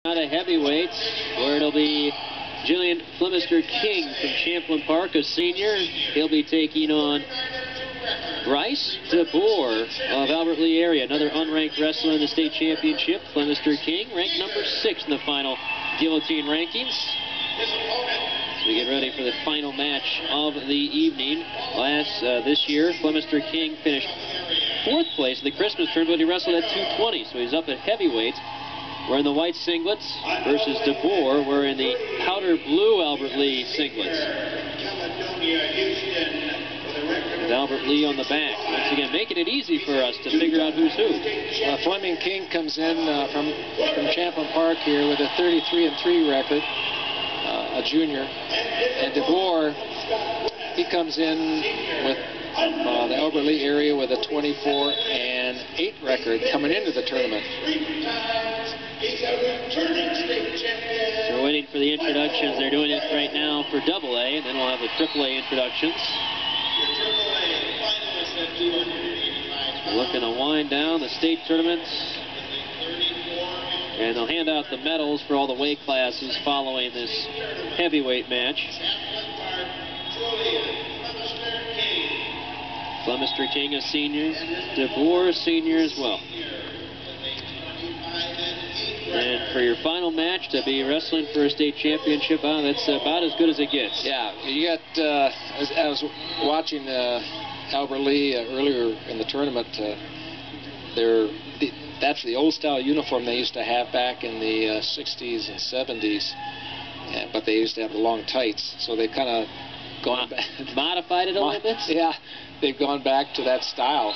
Out of heavyweights, where it'll be Julian Flemister King from Champlin Park, a senior. He'll be taking on Bryce DeBoer of Albert Lea area, another unranked wrestler in the state championship. Flemister King ranked number 6 in the final guillotine rankings. So we get ready for the final match of the evening. This year, Flemister King finished 4th place in the Christmas tournament, but he wrestled at 220, so he's up at heavyweight. We're in the white singlets versus DeBoer. We're in the powder blue Albert Lea singlets. With Albert Lea on the back. Once again, making it easy for us to figure out who's who. Fleming King comes in from Champlin Park here with a 33-3 record, a junior. And DeBoer, he comes in with the Albert Lea area with a 24-8 record coming into the tournament. So we're waiting for the introductions. They're doing it right now for AA, and then we'll have the AAA introductions. We're looking to wind down the state tournament, and they'll hand out the medals for all the weight classes following this heavyweight match. Flemister King, a senior. DeBoer, a senior as well. And for your final match, to be wrestling for a state championship, that's about as good as it gets. Yeah, you got, I was watching Albert Lea earlier in the tournament. That's the old style uniform they used to have back in the 60s and 70s, but they used to have the long tights, so they've kind of gone back. Modified it a little bit? Yeah, they've gone back to that style.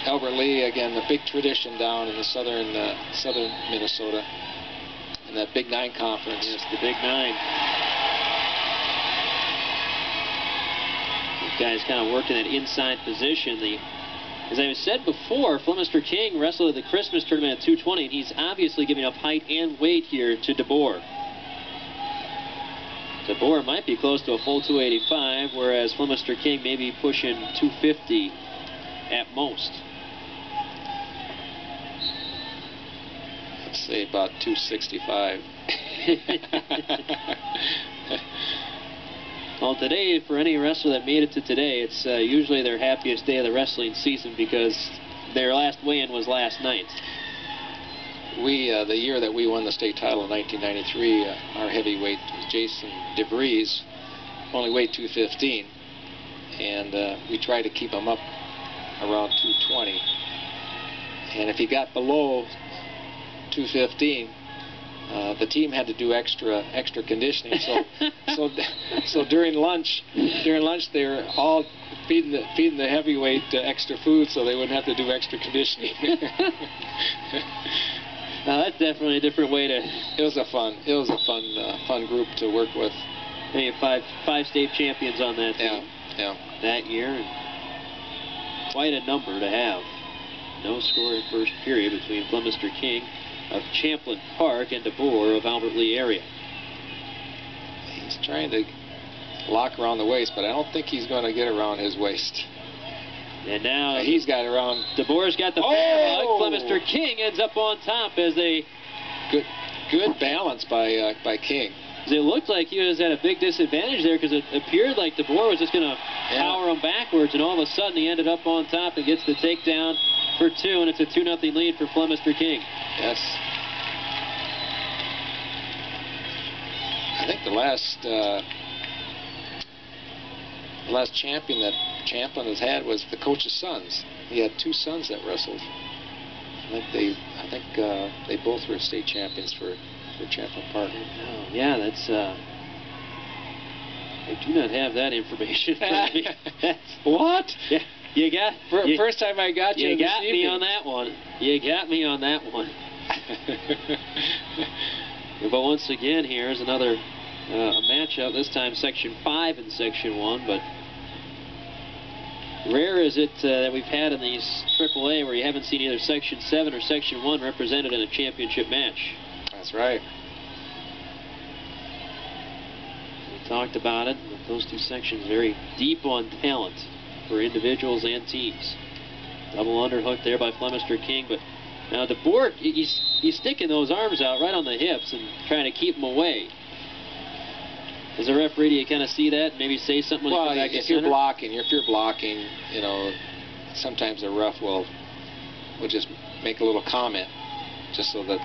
Albert Lea, again, the big tradition down in the southern Minnesota, in that Big 9 conference. Yes, the Big 9. These guys kind of working that inside position. As I said before, Flemister King wrestled at the Christmas tournament at 220, and he's obviously giving up height and weight here to DeBoer. DeBoer might be close to a full 285, whereas Flemister King may be pushing 250 at most. Let's say about 265. Well, today, for any wrestler that made it to today, it's usually their happiest day of the wrestling season because their last weigh-in was last night. The year that we won the state title in 1993, our heavyweight was Jason DeVries, only weighed 215, and we tried to keep him up around 220. And if he got below 215, the team had to do extra conditioning. So during lunch they were all feeding the heavyweight extra food so they wouldn't have to do extra conditioning. Now that's definitely a different way to. It was a fun group to work with. They had five state champions on that team. Yeah. That year, and quite a number to have. No score in first period between Flemister King of Champlin Park and DeBoer of Albert Lea area. He's trying to lock around the waist, but I don't think he's going to get around his waist. And now he's got around. DeBoer's got the bear hug. Flemister King ends up on top as they. Good balance by King. It looked like he was at a big disadvantage there because it appeared like DeBoer was just going to power him backwards, and all of a sudden he ended up on top and gets the takedown for 2, and it's a 2-0 lead for Flemister King. Yes. I think the last champion that Champlin has had was the coach's sons. He had 2 sons that wrestled. I think they both were state champions for Champlin Park. Oh, yeah, that's. I do not have that information. What? Yeah, first time I got you. You got me on that one. You got me on that one. But once again, here's another a matchup. This time, Section 5 and Section 1, but. Rare is it that we've had in these AAA where you haven't seen either Section 7 or Section 1 represented in a championship match. That's right. We talked about it. Those 2 sections very deep on talent for individuals and teams. Double underhook there by Flemister King, but Now DeBoer, he's sticking those arms out right on the hips and trying to keep him away. As a referee, do you kind of see that? Maybe say something when you come back to if you're blocking, you know, sometimes the ref will just make a little comment, just so that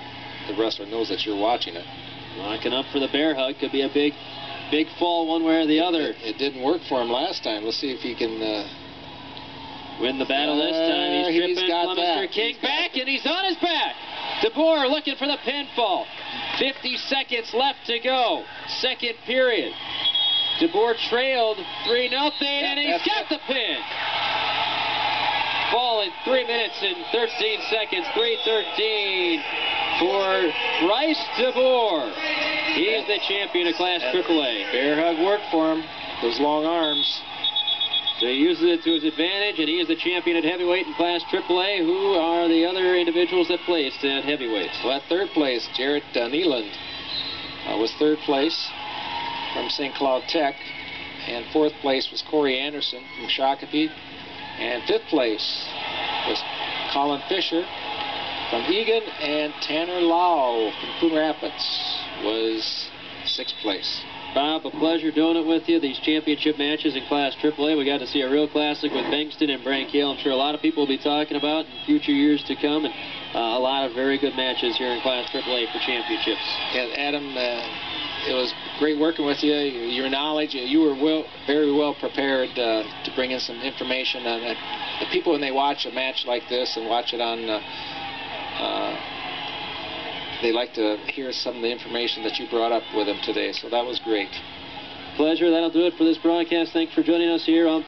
the wrestler knows that you're watching it. Locking up for the bear hug. Could be a big fall one way or the other. It didn't work for him last time. Let's see if he can win the battle this time. He's tripping Flemister King back, and he's on his back. DeBoer looking for the pinfall. 50 seconds left to go. Second period. DeBoer trailed 3-0, and he's got the pin. Fall in 3 minutes and 13 seconds. 3:13 for Bryce DeBoer. He's the champion of Class AAA. Bear hug worked for him. Those long arms. So he uses it to his advantage, and he is the champion at heavyweight in Class AAA. Who are the other individuals that placed at heavyweight? Well, at third place, Jarrett Neeland was third place from St. Cloud Tech. And fourth place was Corey Anderson from Shakopee. And fifth place was Colin Fisher from Egan. And Tanner Lau from Coon Rapids was sixth place. Bob, a pleasure doing it with you. These championship matches in Class AAA. We got to see a real classic with Bengston and Brankiel. I'm sure a lot of people will be talking about in future years to come. And a lot of very good matches here in Class AAA for championships. And Adam, it was great working with you. Your knowledge, you were very well prepared to bring in some information. On the people, when they watch a match like this and watch it on, they like to hear some of the information that you brought up with them today. So that was great. Pleasure. That'll do it for this broadcast. Thanks for joining us here on